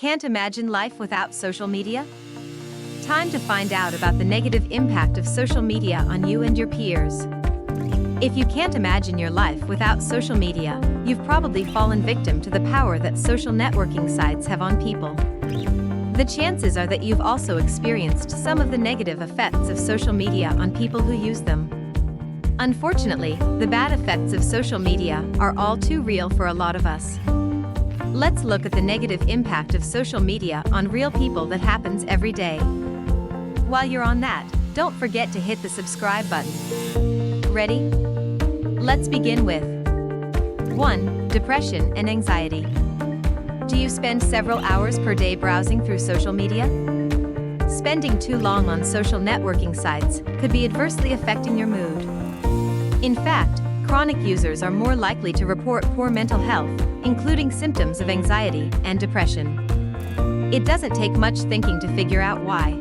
Can't imagine life without social media? Time to find out about the negative impact of social media on you and your peers. If you can't imagine your life without social media, you've probably fallen victim to the power that social networking sites have on people. The chances are that you've also experienced some of the negative effects of social media on people who use them. Unfortunately, the bad effects of social media are all too real for a lot of us. Let's look at the negative impact of social media on real people that happens every day. While you're on that, don't forget to hit the subscribe button. Ready? Let's begin with 1. Depression and anxiety. Do you spend several hours per day browsing through social media? Spending too long on social networking sites could be adversely affecting your mood. In fact, chronic users are more likely to report poor mental health, including symptoms of anxiety and depression. It doesn't take much thinking to figure out why.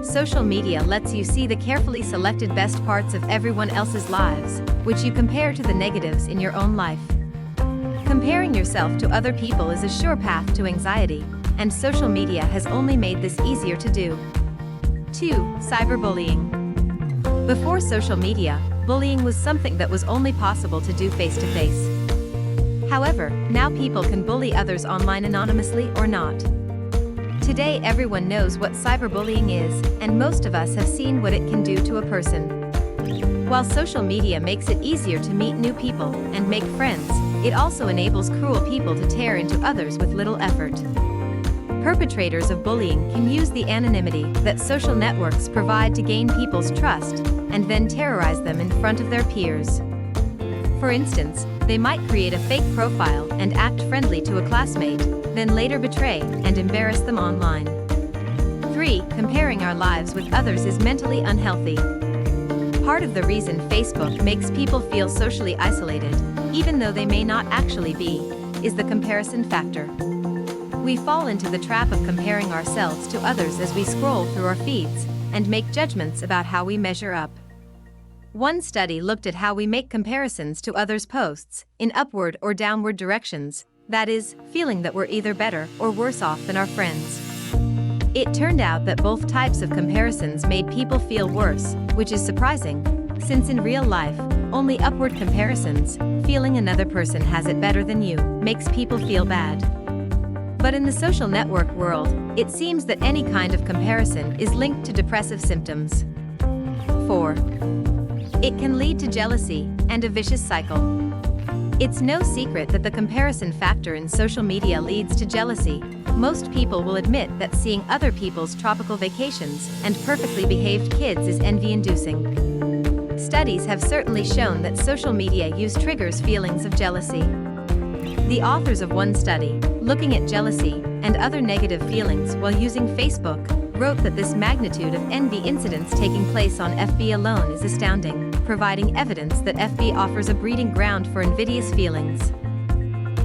Social media lets you see the carefully selected best parts of everyone else's lives, which you compare to the negatives in your own life. Comparing yourself to other people is a sure path to anxiety, and social media has only made this easier to do. 2. Cyberbullying. Before social media, bullying was something that was only possible to do face-to-face. However, now people can bully others online anonymously or not. Today everyone knows what cyberbullying is, and most of us have seen what it can do to a person. While social media makes it easier to meet new people and make friends, it also enables cruel people to tear into others with little effort. Perpetrators of bullying can use the anonymity that social networks provide to gain people's trust, and then terrorize them in front of their peers. For instance, they might create a fake profile and act friendly to a classmate, then later betray and embarrass them online. 3. Comparing our lives with others is mentally unhealthy. Part of the reason Facebook makes people feel socially isolated, even though they may not actually be, is the comparison factor. We fall into the trap of comparing ourselves to others as we scroll through our feeds and make judgments about how we measure up. One study looked at how we make comparisons to others' posts, in upward or downward directions, that is, feeling that we're either better or worse off than our friends. It turned out that both types of comparisons made people feel worse, which is surprising, since in real life, only upward comparisons, feeling another person has it better than you, makes people feel bad. But in the social network world, it seems that any kind of comparison is linked to depressive symptoms. 4. It can lead to jealousy and a vicious cycle. It's no secret that the comparison factor in social media leads to jealousy. Most people will admit that seeing other people's tropical vacations and perfectly behaved kids is envy-inducing. Studies have certainly shown that social media use triggers feelings of jealousy. The authors of one study, looking at jealousy and other negative feelings while using Facebook, wrote that this magnitude of envy incidents taking place on FB alone is astounding, providing evidence that FB offers a breeding ground for invidious feelings.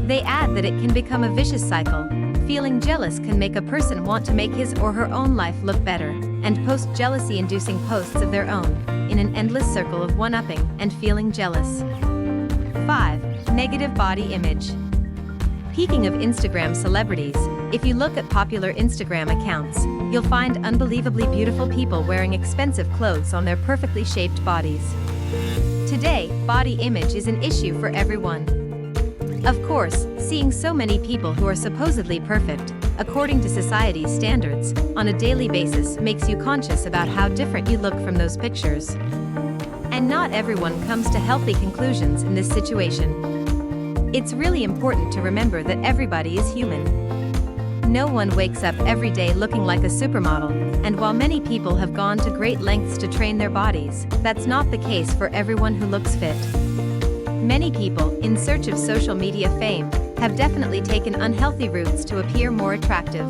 They add that it can become a vicious cycle. Feeling jealous can make a person want to make his or her own life look better, and post jealousy-inducing posts of their own, in an endless circle of one-upping and feeling jealous. 5. Negative body image. Peaking of Instagram celebrities, if you look at popular Instagram accounts, you'll find unbelievably beautiful people wearing expensive clothes on their perfectly shaped bodies. Today, body image is an issue for everyone. Of course, seeing so many people who are supposedly perfect, according to society's standards, on a daily basis makes you conscious about how different you look from those pictures. And not everyone comes to healthy conclusions in this situation. It's really important to remember that everybody is human. No one wakes up every day looking like a supermodel, and while many people have gone to great lengths to train their bodies, that's not the case for everyone who looks fit. Many people, in search of social media fame, have definitely taken unhealthy routes to appear more attractive.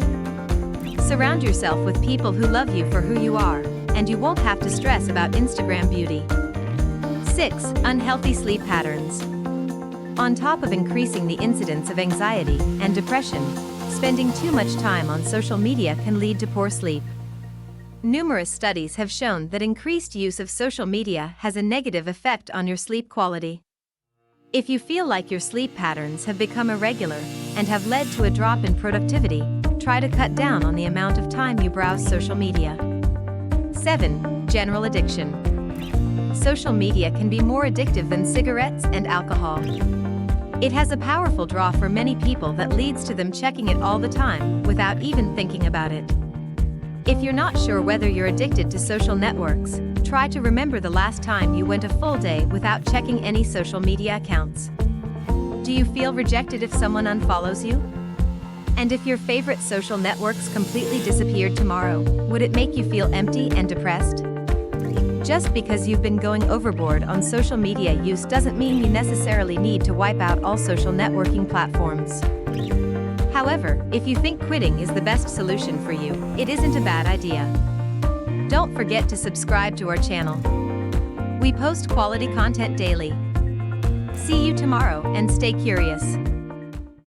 Surround yourself with people who love you for who you are, and you won't have to stress about Instagram beauty. 6. Unhealthy sleep patterns. On top of increasing the incidence of anxiety and depression, spending too much time on social media can lead to poor sleep. Numerous studies have shown that increased use of social media has a negative effect on your sleep quality. If you feel like your sleep patterns have become irregular and have led to a drop in productivity, try to cut down on the amount of time you browse social media. 7. General addiction. Social media can be more addictive than cigarettes and alcohol. It has a powerful draw for many people that leads to them checking it all the time without even thinking about it. If you're not sure whether you're addicted to social networks, try to remember the last time you went a full day without checking any social media accounts. Do you feel rejected if someone unfollows you? And if your favorite social networks completely disappeared tomorrow, would it make you feel empty and depressed? Just because you've been going overboard on social media use doesn't mean you necessarily need to wipe out all social networking platforms. However, if you think quitting is the best solution for you, it isn't a bad idea. Don't forget to subscribe to our channel. We post quality content daily. See you tomorrow and stay curious.